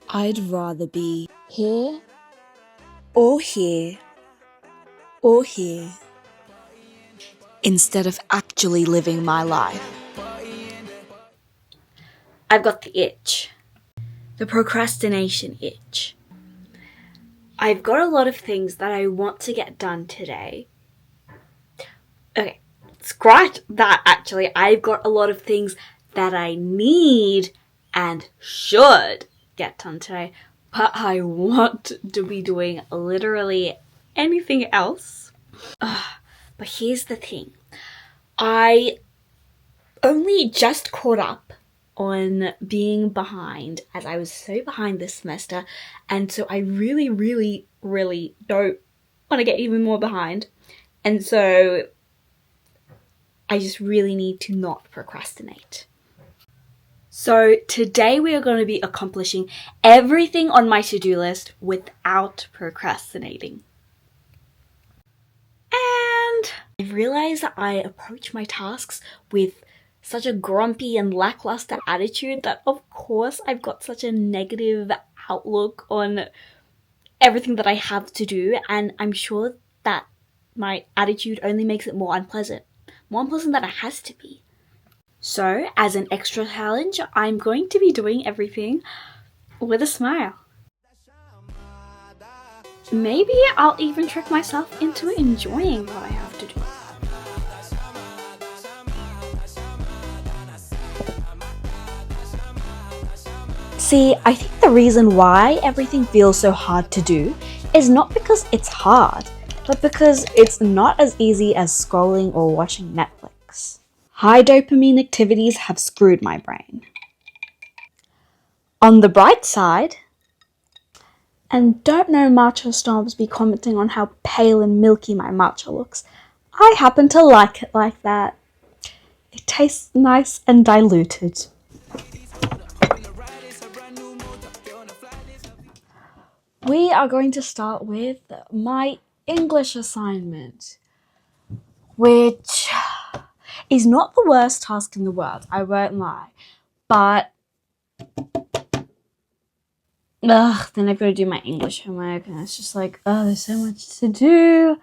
I'd rather be here or here or here instead of actually living my life. I've got the itch. The procrastination itch. I've got a lot of things that I want to get done today. Okay, scratch that actually. I've got a lot of things that I need and should get done today, but I want to be doing literally anything else. But here's the thing. I only just caught up on being behind, as I was so behind this semester, and so I really don't want to get even more behind, and so I just really need to not procrastinate. So today we are going to be accomplishing everything on my to-do list without procrastinating. And I realized that I approach my tasks with such a grumpy and lackluster attitude that of course I've got such a negative outlook on everything that I have to do, and I'm sure that my attitude only makes it more unpleasant than it has to be. So as an extra challenge, I'm going to be doing everything with a smile. Maybe I'll even trick myself into enjoying what I have to do. See, I think the reason why everything feels so hard to do is not because it's hard, but because it's not as easy as scrolling or watching Netflix. High dopamine activities have screwed my brain. On the bright side, and don't know matcha snobs be commenting on how pale and milky my matcha looks, I happen to like it like that. It tastes nice and diluted. We are going to start with my English assignment, which is not the worst task in the world, I won't lie, but then I've got to do my English homework, and it's just like, there's so much to do,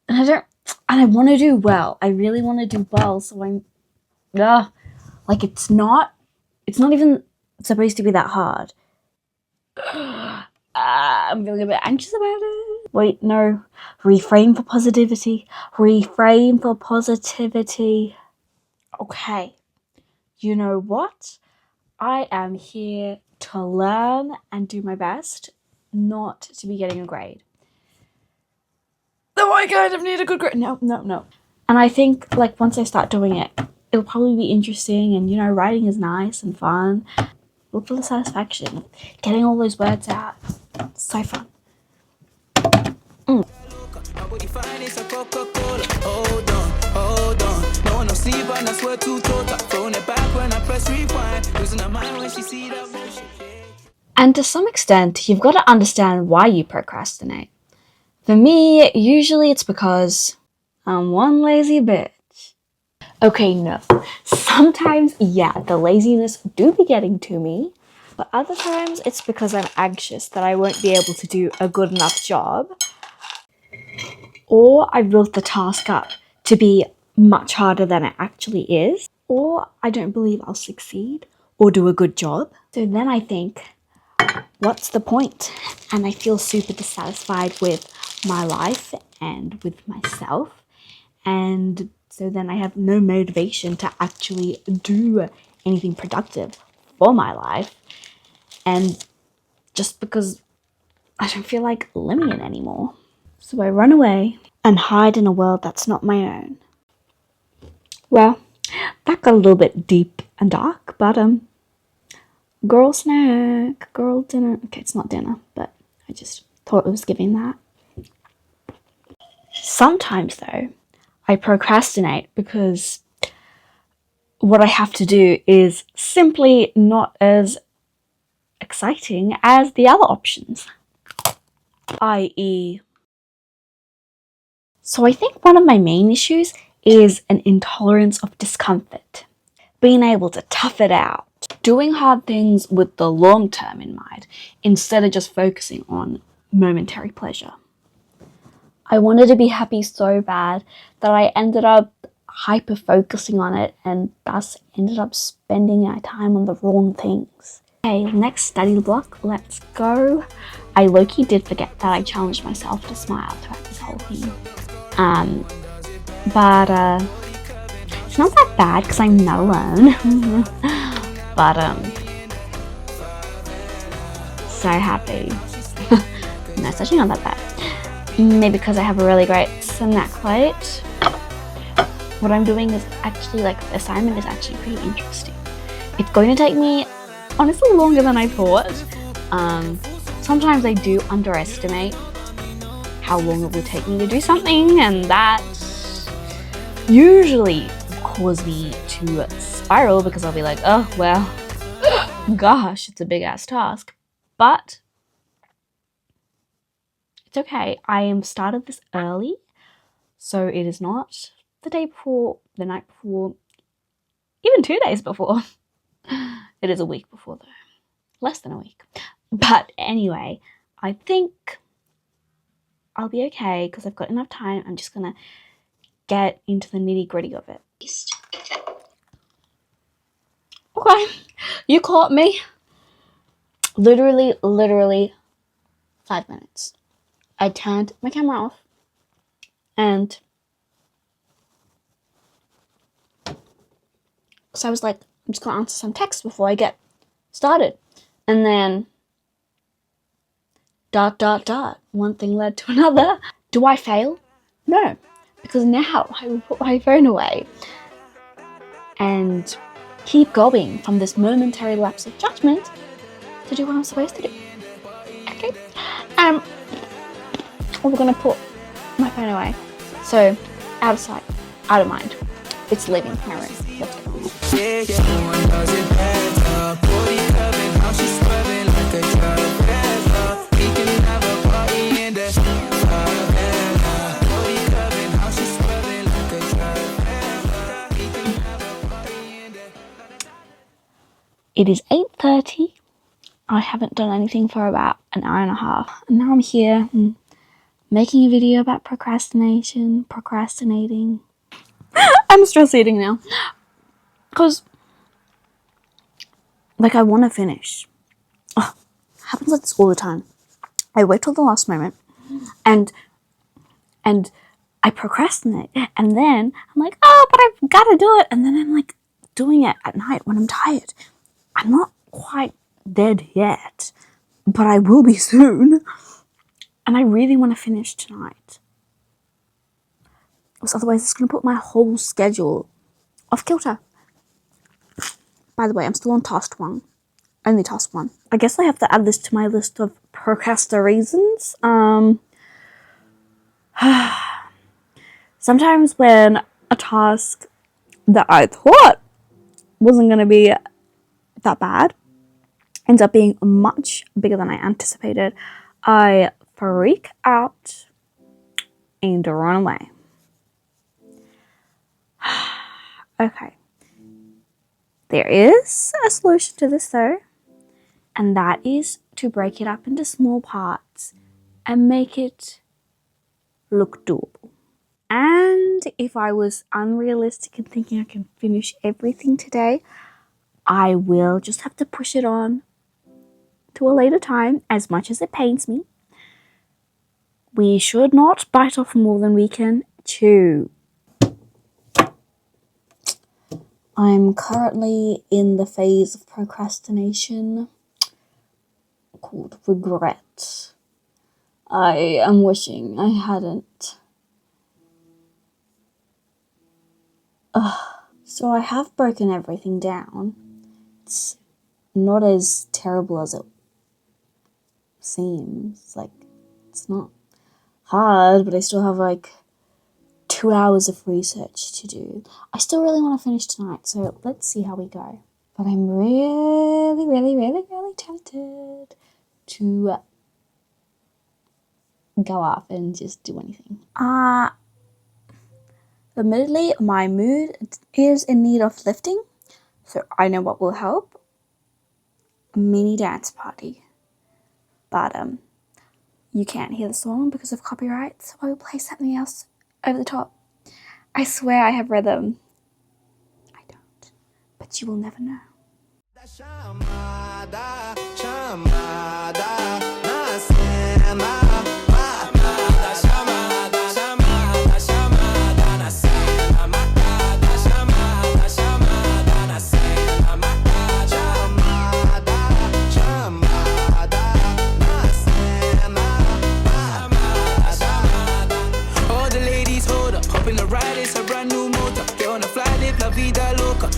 and I want to do well. I really want to do well, so I'm, it's not even supposed to be that hard. I'm feeling a bit anxious about it. Wait, no. Reframe for positivity. Okay. You know what? I am here to learn and do my best, not to be getting a grade. Though I kind of need a good grade. No. And I think, once I start doing it, it'll probably be interesting, and, writing is nice and fun. Look for the satisfaction. Getting all those words out. It's so fun. And to some extent, you've got to understand why you procrastinate. For me, usually it's because I'm one lazy bitch. Okay, no. Sometimes, the laziness do be getting to me, but other times it's because I'm anxious that I won't be able to do a good enough job, or I built the task up to be much harder than it actually is, or I don't believe I'll succeed or do a good job. So then I think, what's the point? And I feel super dissatisfied with my life and with myself, and so then I have no motivation to actually do anything productive for my life. And just because I don't feel like living it anymore. So I run away and hide in a world that's not my own. Well, that got a little bit deep and dark, but girl snack, girl dinner. Okay, it's not dinner, but I just thought it was giving that. Sometimes though, I procrastinate because what I have to do is simply not as exciting as the other options, i.e. So I think one of my main issues is an intolerance of discomfort. Being able to tough it out doing hard things with the long term in mind instead of just focusing on momentary pleasure. I wanted to be happy so bad that I ended up hyper focusing on it and thus ended up spending my time on the wrong things. Okay, next study block, let's go. I low-key did forget that I challenged myself to smile throughout this whole thing. But it's not that bad because I'm not alone. But so happy. No, it's actually not that bad. Maybe because I have a really great snack plate. What I'm doing is actually, like, the assignment is actually pretty interesting. It's going to take me, honestly, longer than I thought. Sometimes I do underestimate how long it will take me to do something, and that usually causes me to spiral because I'll be like, oh, well, gosh, it's a big-ass task. But it's okay. I am started this early, so it is not the day before, the night before, even 2 days before. It is a week before, though. Less than a week. But anyway, I think I'll be okay because I've got enough time. I'm just gonna get into the nitty-gritty of it. Okay, you caught me. Literally 5 minutes. I turned my camera off and so I was like, I'm just gonna answer some text before I get started. And then ... one thing led to another. Do I fail? No, because now I will put my phone away and keep going from this momentary lapse of judgment to do what I'm supposed to do. Okay. We're gonna put my phone away. So, out of sight, out of mind. It's leaving my room. Let's go. It is 8:30. I haven't done anything for about an hour and a half. And now I'm here making a video about procrastinating. I'm stress eating now. Because, like, I want to finish. Oh, happens like this all the time. I wait till the last moment and I procrastinate. And then I'm like, oh, but I've got to do it. And then I'm like doing it at night when I'm tired. I'm not quite dead yet, but I will be soon. And I really want to finish tonight. Because otherwise it's going to put my whole schedule off kilter. By the way, I'm still on task 1. Only task 1. I guess I have to add this to my list of procrast-a-reasons. Sometimes when a task that I thought wasn't going to be that bad ends up being much bigger than I anticipated, I freak out and run away. Okay. There is a solution to this though, and that is to break it up into small parts and make it look doable. And if I was unrealistic and thinking I can finish everything today, I will just have to push it on to a later time, as much as it pains me. We should not bite off more than we can chew. I'm currently in the phase of procrastination called regret. I am wishing I hadn't. So I have broken everything down. It's not as terrible as it seems. Like, it's not hard, but I still have like 2 hours of research to do. I still really want to finish tonight, so let's see how we go. But I'm really tempted to go up and just do anything. Admittedly, my mood is in need of lifting, so I know what will help. mini dance party. But you can't hear the song because of copyright, so I will play something else over the top. I swear I have rhythm. I don't, but you will never know.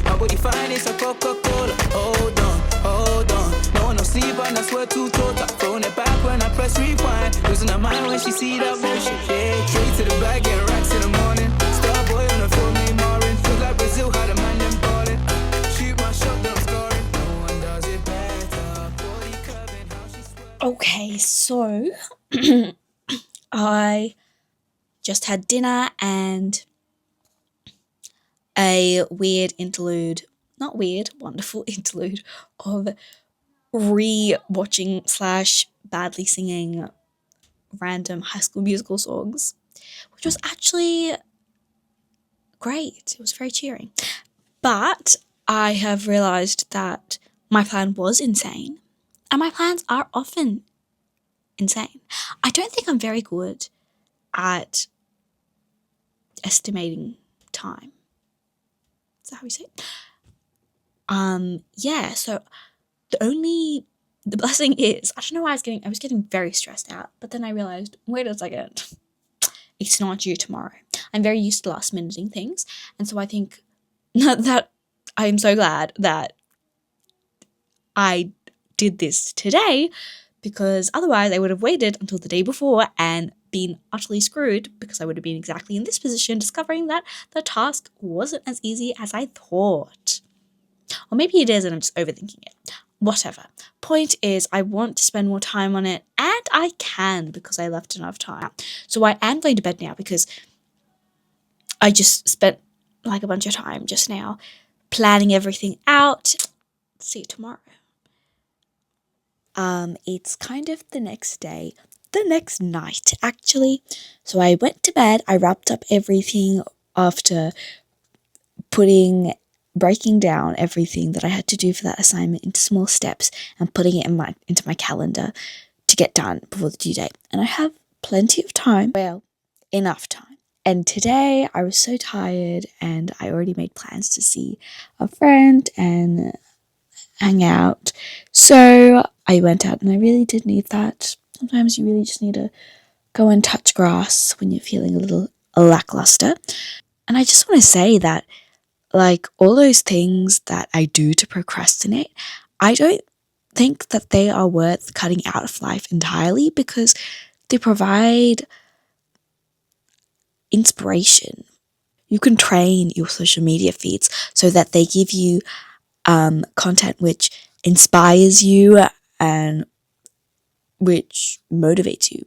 Nobody find it's a Coca-Cola. Hold on. No one no sleep and I swear too total. Throwing it back when I press rewind. Losing her mind when she see that motion. Yeah, straight to the bag, get racks in the morning. Star boy on the phone, me Marin. Feel like Brazil had a man them ballin'. Shoot my shot, then I'm scoring. No one does it better. Body curving, how she swear. Okay, so I just had dinner and a weird interlude, not weird, wonderful interlude of re-watching / badly singing random High School Musical songs, which was actually great. It was very cheering. But I have realised that my plan was insane, and my plans are often insane. I don't think I'm very good at estimating time. Is that how we say it? Yeah, so the blessing is, I don't know why I was getting very stressed out, but then I realised, wait a second, it's not due tomorrow. I'm very used to last minuting things, and so I think that I'm so glad that I did this today, because otherwise I would have waited until the day before and been utterly screwed, because I would have been exactly in this position, discovering that the task wasn't as easy as I thought. Or maybe it is and I'm just overthinking it. Whatever. Point is, I want to spend more time on it, and I can because I left enough time. So I am going to bed now because I just spent like a bunch of time just now planning everything out. See you tomorrow. It's kind of the next day, the next night actually. So I went to bed, I wrapped up everything after breaking down everything that I had to do for that assignment into small steps and putting it into my calendar to get done before the due date. And I have plenty of time, well, enough time. And today I was so tired and I already made plans to see a friend and hang out. So I went out and I really did need that. Sometimes you really just need to go and touch grass when you're feeling a little lackluster. And I just want to say that, like, all those things that I do to procrastinate, I don't think that they are worth cutting out of life entirely, because they provide inspiration. You can train your social media feeds so that they give you content which inspires you and which motivates you.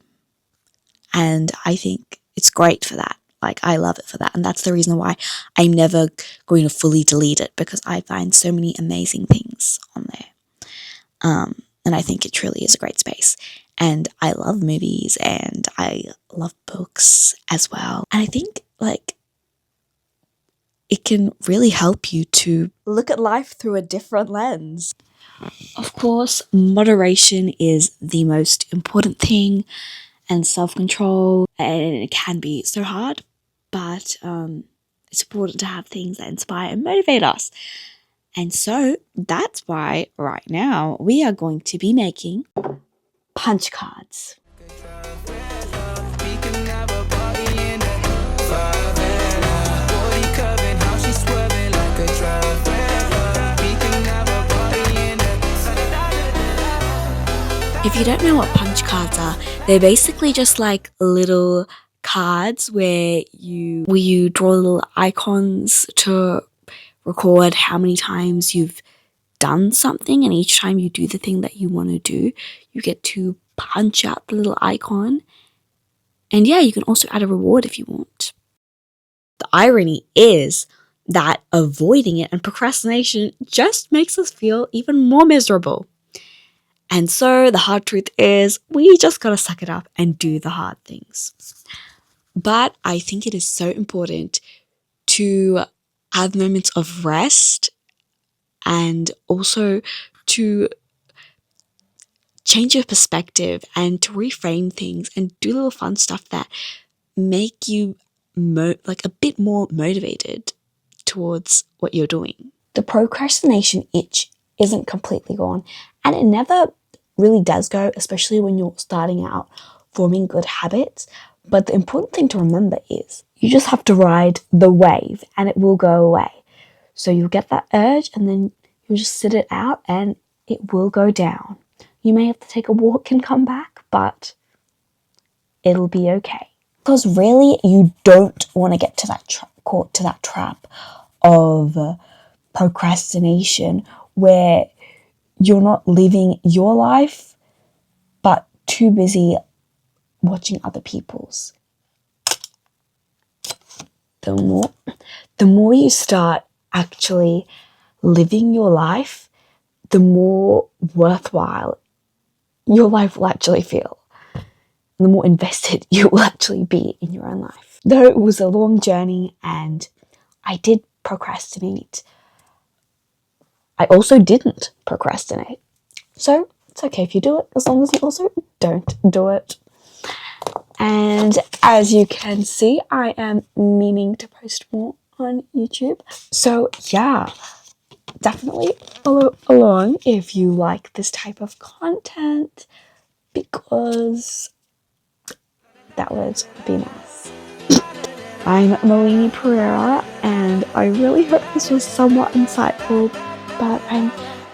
And I think it's great for that. Like, I love it for that. And that's the reason why I'm never going to fully delete it, because I find so many amazing things on there. And I think it truly is a great space. And I love movies and I love books as well. And I think, like, it can really help you to look at life through a different lens. Of course, moderation is the most important thing, and self-control, and it can be so hard, but it's important to have things that inspire and motivate us. And so that's why right now we are going to be making punch cards. If you don't know what punch cards are, they're basically just like little cards where you draw little icons to record how many times you've done something, and each time you do the thing that you want to do, you get to punch out the little icon. And yeah, you can also add a reward if you want. The irony is that avoiding it and procrastination just makes us feel even more miserable. And so the hard truth is we just gotta suck it up and do the hard things. But I think it is so important to have moments of rest and also to change your perspective and to reframe things and do little fun stuff that make you a bit more motivated towards what you're doing. The procrastination itch isn't completely gone, and it never really does go, especially when you're starting out forming good habits. But the important thing to remember is you just have to ride the wave and it will go away. So you'll get that urge and then you'll just sit it out and it will go down. You may have to take a walk and come back, but it'll be okay. Because really, you don't want to get to that caught to that trap of procrastination where you're not living your life, but too busy watching other people's. The more you start actually living your life, the more worthwhile your life will actually feel. The more invested you will actually be in your own life. Though it was a long journey and I did procrastinate, I also didn't procrastinate. So it's okay if you do it, as long as you also don't do it. And as you can see, I am meaning to post more on YouTube. So yeah, definitely follow along if you like this type of content, because that would be nice. I'm Melanie Pereira, and I really hope this was somewhat insightful, but I'm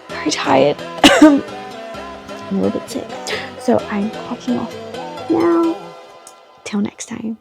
very tired. I'm a little bit sick, so I'm clocking off now. Till next time.